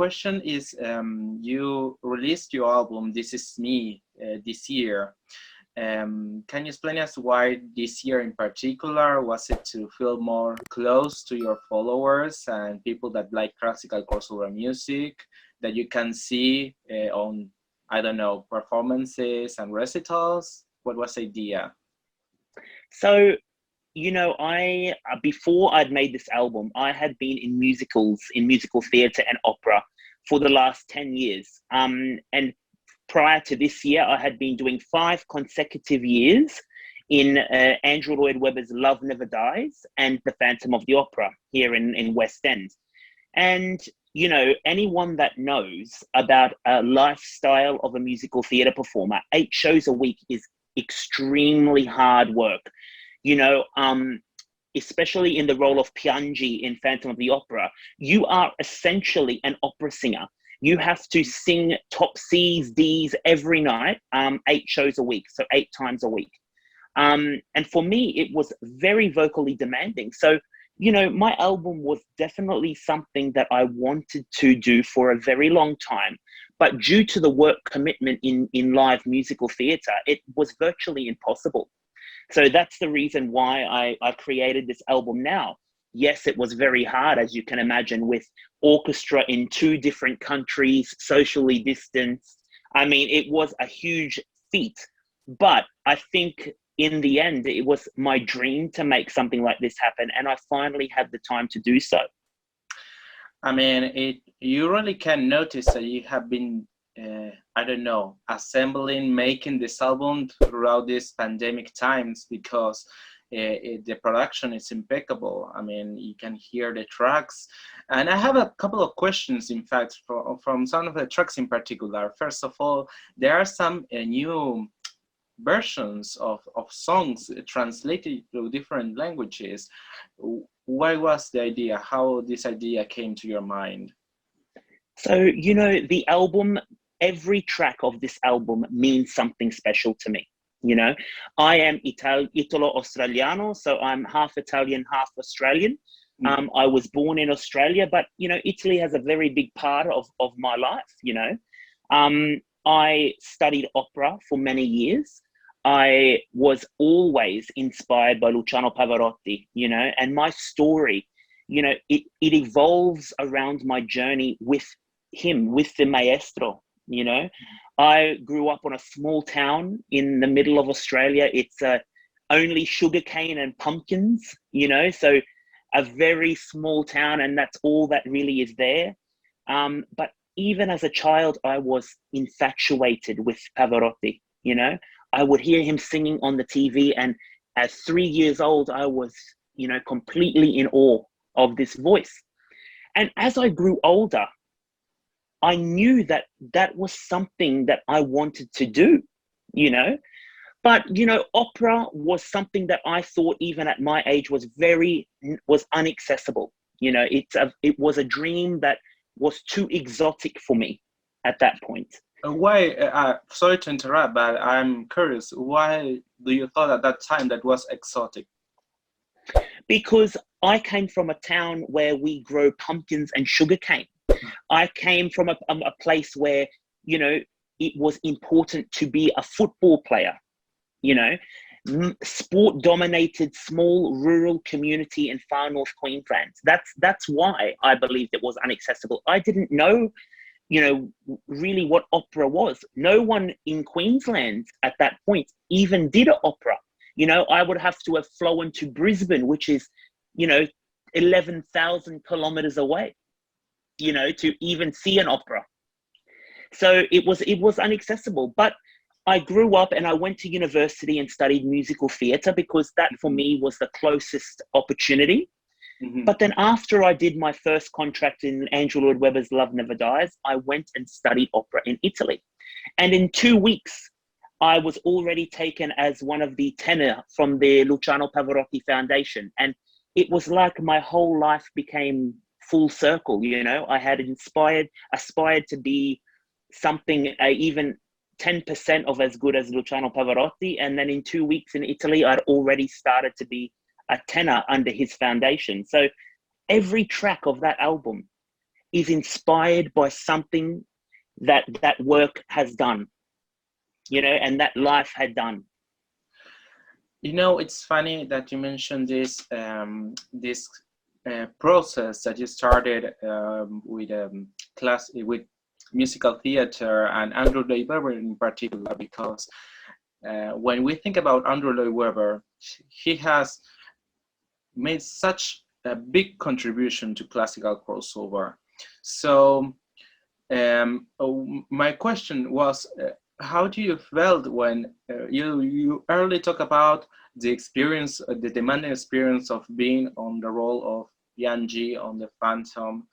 question is, you released your album, This Is Me, this year. Can you explain us why this year in particular? Was it to feel more close to your followers and people that like classical crossover music that you can see on, I don't know, performances and recitals? What was the idea? So, you know, before I'd made this album, I had been in musicals, in musical theatre and opera for the last 10 years. And prior to this year, I had been doing 5 consecutive years in Andrew Lloyd Webber's Love Never Dies and The Phantom of the Opera here in West End. And, you know, anyone that knows about a lifestyle of a musical theatre performer, 8 shows a week is extremely hard work. You know, especially in the role of Piangi in Phantom of the Opera, you are essentially an opera singer. You have to sing top C's, D's every night, 8 shows a week, so 8 times a week. And for me, it was very vocally demanding. So, you know, my album was definitely something that I wanted to do for a very long time. But due to the work commitment in live musical theatre, it was virtually impossible. So that's the reason why I created this album now. Yes, it was very hard, as you can imagine, with orchestra in 2 different countries, socially distanced. I mean, it was a huge feat, but I think in the end, it was my dream to make something like this happen. And I finally had the time to do so. I mean, you really can notice that you have been, I don't know, assembling, making this album throughout these pandemic times, because the production is impeccable. I mean, you can hear the tracks. And I have a couple of questions, in fact, from some of the tracks in particular. First of all, there are some new versions of songs translated to different languages. Why was the idea? How this idea came to your mind? So, you know, the album, every track of this album means something special to me. You know, I am Italo-Australiano, so I'm half Italian, half Australian. I was born in Australia, but, you know, Italy has a very big part of my life, you know. I studied opera for many years. I was always inspired by Luciano Pavarotti, you know, and my story, you know, it evolves around my journey with him, with the maestro, you know. I grew up on a small town in the middle of Australia. It's only sugarcane and pumpkins, you know, so a very small town, and that's all that really is there. But even as a child, I was infatuated with Pavarotti, you know. I would hear him singing on the TV, and at 3 years old, I was, you know, completely in awe of this voice. And as I grew older, I knew that that was something that I wanted to do, you know. But, you know, opera was something that I thought even at my age was inaccessible. You know, it was a dream that was too exotic for me at that point. Why, sorry to interrupt, but I'm curious, why do you thought at that time that was exotic? Because I came from a town where we grow pumpkins and sugarcane. I came from a place where, you know, it was important to be a football player, you know. Sport dominated small rural community in far north Queensland. That's why I believed it was inaccessible. I didn't know, you know, really what opera was. No one in Queensland at that point even did an opera. You know, I would have to have flown to Brisbane, which is, you know, 11,000 kilometers away, you know, to even see an opera. So it was inaccessible. But I grew up and I went to university and studied musical theatre because that for me was the closest opportunity. But then after I did my first contract in Andrew Lloyd Webber's Love Never Dies, I went and studied opera in Italy. And in 2 weeks, I was already taken as one of the tenor from the Luciano Pavarotti Foundation. And it was like my whole life became full circle, you know. I had aspired to be something even 10% of as good as Luciano Pavarotti. And then in 2 weeks in Italy, I'd already started to be a tenor under his foundation. So every track of that album is inspired by something that that work has done, you know, and that life had done. You know, it's funny that you mentioned this process that you started with class with musical theater and Andrew Lloyd Webber in particular, because when we think about Andrew Lloyd Webber, he has made such a big contribution to classical crossover. So my question was, how do you felt when you early talk about the experience, the demanding experience of being on the role of Yanji on the Phantom,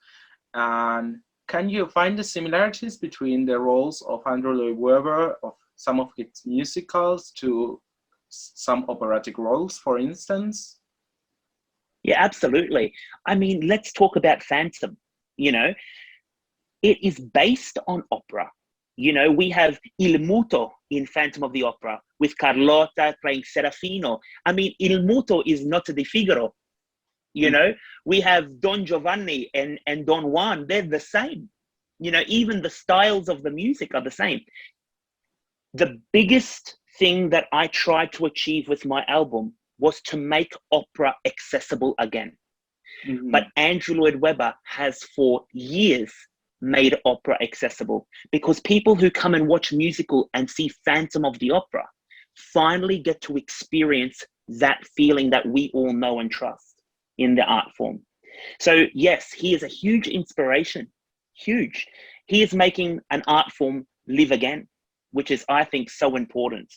and can you find the similarities between the roles of Andrew Lloyd Webber of some of his musicals to some operatic roles, for instance? Yeah, absolutely. I mean, let's talk about Phantom. You know, it is based on opera. You know, we have Il Muto in Phantom of the Opera with Carlotta playing Serafino. I mean, Il Muto is Notte di Figaro. You know, we have Don Giovanni and Don Juan. They're the same. You know, even the styles of the music are the same. The biggest thing that I tried to achieve with my album was to make opera accessible again. Mm-hmm. But Andrew Lloyd Webber has for years made opera accessible, because people who come and watch musical and see Phantom of the Opera finally get to experience that feeling that we all know and trust in the art form. So yes, he is a huge inspiration, huge. He is making an art form live again, which is, I think, so important.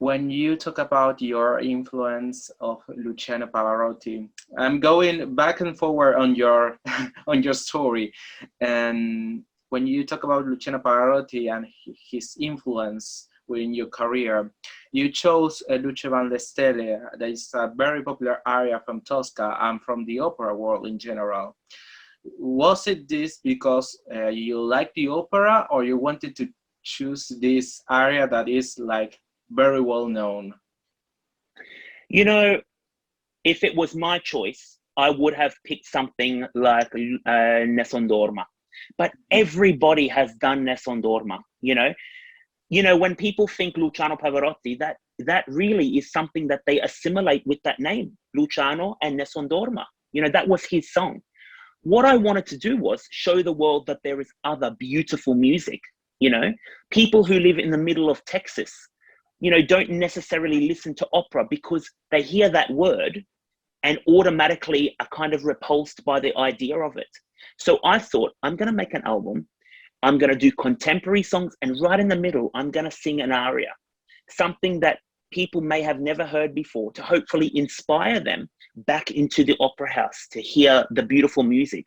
When you talk about your influence of Luciano Pavarotti, I'm going back and forward on your on your story, and when you talk about Luciano Pavarotti and his influence in your career, you chose Luce van le Stelle. That is a very popular aria from Tosca and from the opera world in general. Was it this because you like the opera, or you wanted to choose this aria that is like very well known? You know, if it was my choice, I would have picked something like Nessun Dorma. But everybody has done Nessun Dorma, you know? You know, when people think Luciano Pavarotti, that really is something that they assimilate with that name, Luciano and Nessun Dorma. You know, that was his song. What I wanted to do was show the world that there is other beautiful music, you know? People who live in the middle of Texas, you know, don't necessarily listen to opera because they hear that word and automatically are kind of repulsed by the idea of it. So I thought, I'm going to make an album. I'm going to do contemporary songs, and right in the middle, I'm going to sing an aria, something that people may have never heard before, to hopefully inspire them back into the opera house to hear the beautiful music.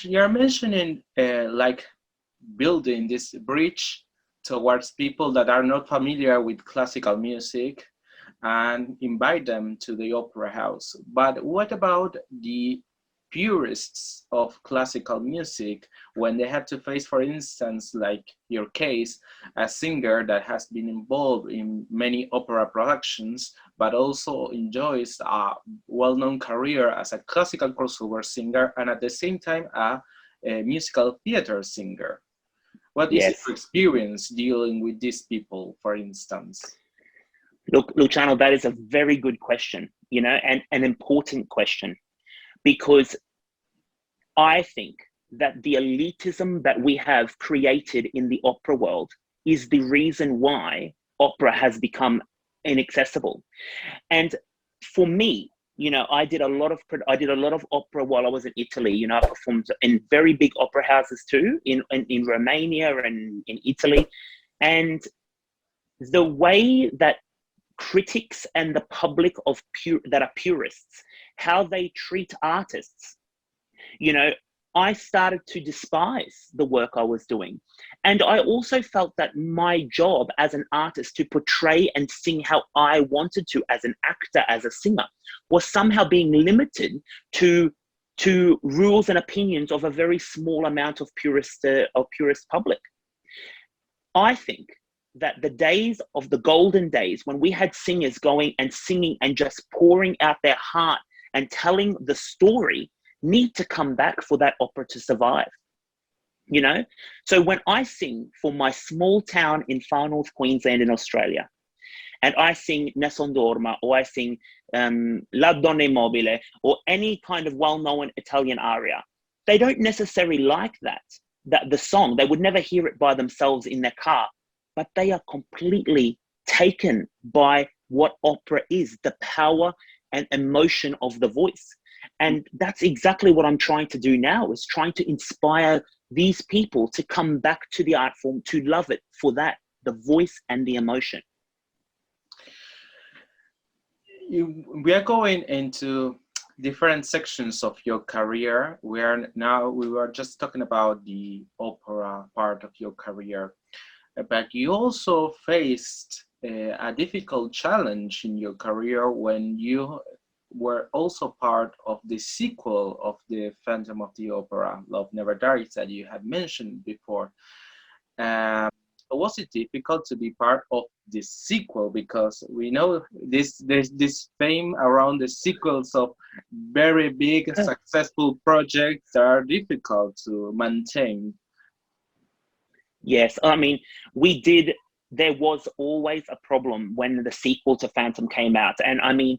You're mentioning like building this bridge towards people that are not familiar with classical music and invite them to the opera house. But what about the purists of classical music when they have to face, for instance, like your case, a singer that has been involved in many opera productions, but also enjoys a well-known career as a classical crossover singer and at the same time a musical theater singer? What is your experience dealing with these people, for instance? Look, Luciano, that is a very good question, you know, and an important question, because I think that the elitism that we have created in the opera world is the reason why opera has become inaccessible. And for me, you know, I did a lot of opera while I was in Italy. You know, I performed in very big opera houses too, in Romania and in Italy. And the way that critics and the public that are purists, how they treat artists, you know, I started to despise the work I was doing. And I also felt that my job as an artist to portray and sing how I wanted to, as an actor, as a singer, was somehow being limited to rules and opinions of a very small amount of purist public. I think that the golden days when we had singers going and singing and just pouring out their heart and telling the story need to come back for that opera to survive, you know? So when I sing for my small town in far north Queensland in Australia, and I sing Nessun Dorma, or I sing La Donna Immobile, or any kind of well-known Italian aria, they don't necessarily like that the song. They would never hear it by themselves in their car, but they are completely taken by what opera is, the power and emotion of the voice. And that's exactly what I'm trying to do now, is trying to inspire these people to come back to the art form, to love it for that, the voice and the emotion. We are going into different sections of your career. We were just talking about the opera part of your career, but you also faced a difficult challenge in your career when you were also part of the sequel of the Phantom of the Opera, Love Never Dies, that you had mentioned before. Was it difficult to be part of the sequel? Because we know there's this fame around the sequels of very big, successful projects that are difficult to maintain. Yes, I mean, there was always a problem when the sequel to Phantom came out. And I mean,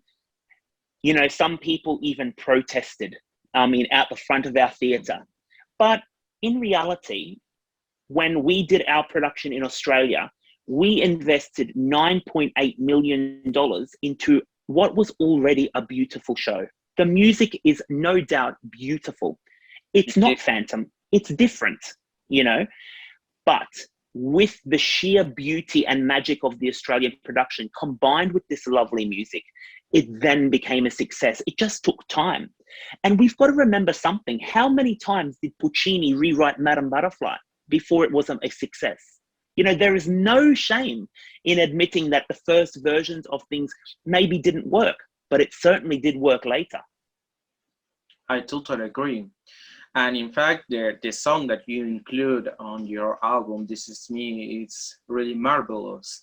you know, some people even protested, out the front of our theatre. But in reality, when we did our production in Australia, we invested $9.8 million into what was already a beautiful show. The music is no doubt beautiful. It's not Phantom, it's different, you know, but with the sheer beauty and magic of the Australian production combined with this lovely music, it then became a success. It just took time. And we've got to remember something. How many times did Puccini rewrite Madame Butterfly before it was a success? You know, there is no shame in admitting that the first versions of things maybe didn't work, but it certainly did work later. I totally agree. And in fact, the song that you include on your album, This Is Me, it's really marvelous.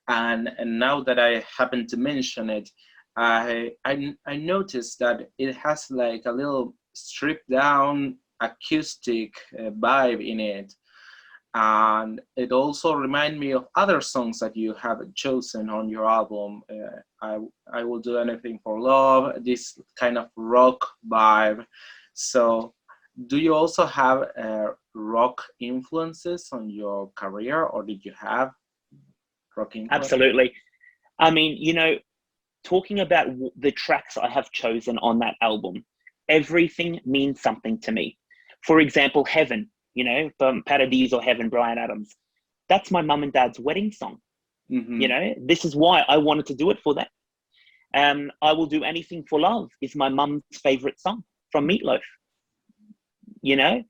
And now that I happen to mention it, I noticed that it has like a little stripped down acoustic vibe in it. And it also reminds me of other songs that you have chosen on your album. I Will Do Anything for Love, this kind of rock vibe. So do you also have rock influences on your career, or did you have rock influences? Absolutely. I mean, you know, talking about the tracks I have chosen on that album, everything means something to me. For example, Heaven, you know, from Paradiso Heaven, Bryan Adams. That's my mum and dad's wedding song. Mm-hmm. You know, this is why I wanted to do it for them. I Will Do Anything for Love is my mum's favorite song from Meatloaf. You know,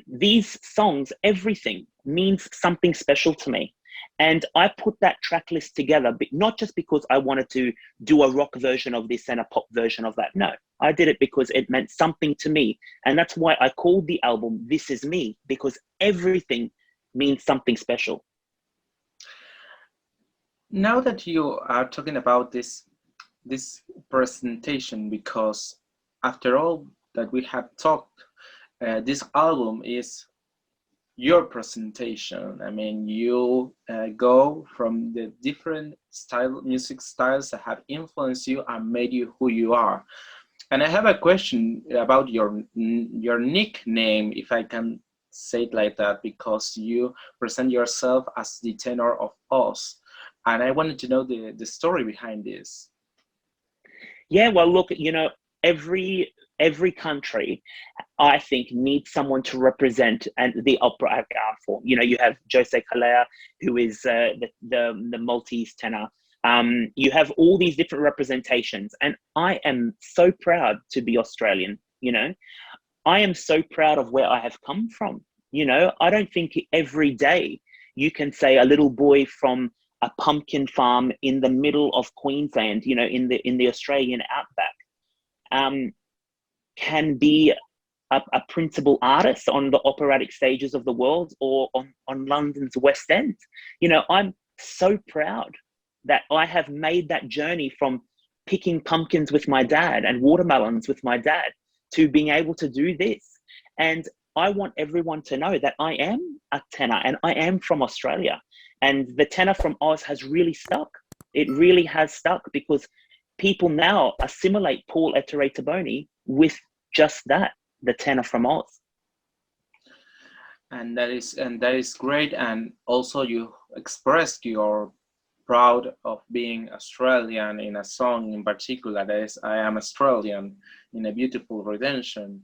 these songs, everything means something special to me. And I put that track list together, but not just because I wanted to do a rock version of this and a pop version of that. No, I did it because it meant something to me. And that's why I called the album This Is Me, because everything means something special. Now that you are talking about this presentation, because after all that we have talked, this album is your presentation. I mean, you go from the different music styles that have influenced you and made you who you are. And I have a question about your nickname, if I can say it like that, because you present yourself as the tenor of Oz. And I wanted to know the story behind this. Yeah, well, look, you know, every country, I think, needs someone to represent and the opera art form. You know, you have Jose Calleja, who is the Maltese tenor. You have all these different representations, and I am so proud to be Australian. You know, I am so proud of where I have come from. You know, I don't think every day you can say a little boy from a pumpkin farm in the middle of Queensland, you know, in the Australian outback, can be a principal artist on the operatic stages of the world or on London's West End. You know, I'm so proud that I have made that journey from picking pumpkins with my dad and watermelons with my dad to being able to do this. And I want everyone to know that I am a tenor and I am from Australia. And the tenor from Oz has really stuck. It really has stuck because people now assimilate Paul Ettore Tabone with just that, the tenor from Oz. And that is great. And also you expressed your proud of being Australian in a song in particular, that is I Am Australian, in a beautiful redemption.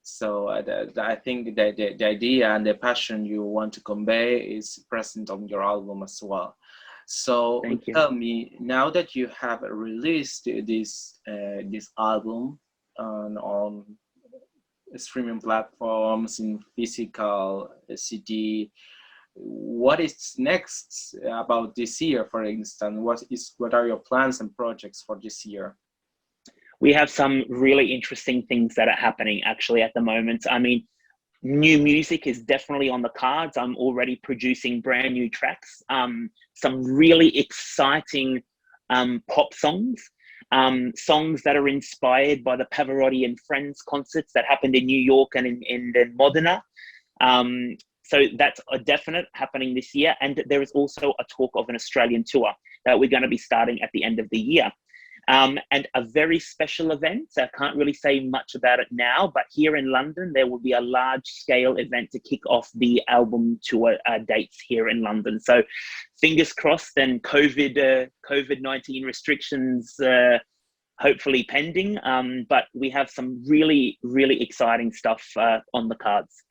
So I think that the idea and the passion you want to convey is present on your album as well. So tell me, now that you have released this album on streaming platforms, in physical CD, what is next about this year, for instance? What are your plans and projects for this year? We have some really interesting things that are happening actually at the moment. I mean, new music is definitely on the cards. I'm already producing brand new tracks, some really exciting pop songs, songs that are inspired by the Pavarotti and Friends concerts that happened in New York and in Modena. So that's a definite happening this year. And there is also a talk of an Australian tour that we're going to be starting at the end of the year. And a very special event. I can't really say much about it now, but here in London, there will be a large scale event to kick off the album tour dates here in London. So fingers crossed, and COVID-19 restrictions hopefully pending. But we have some really, really exciting stuff on the cards.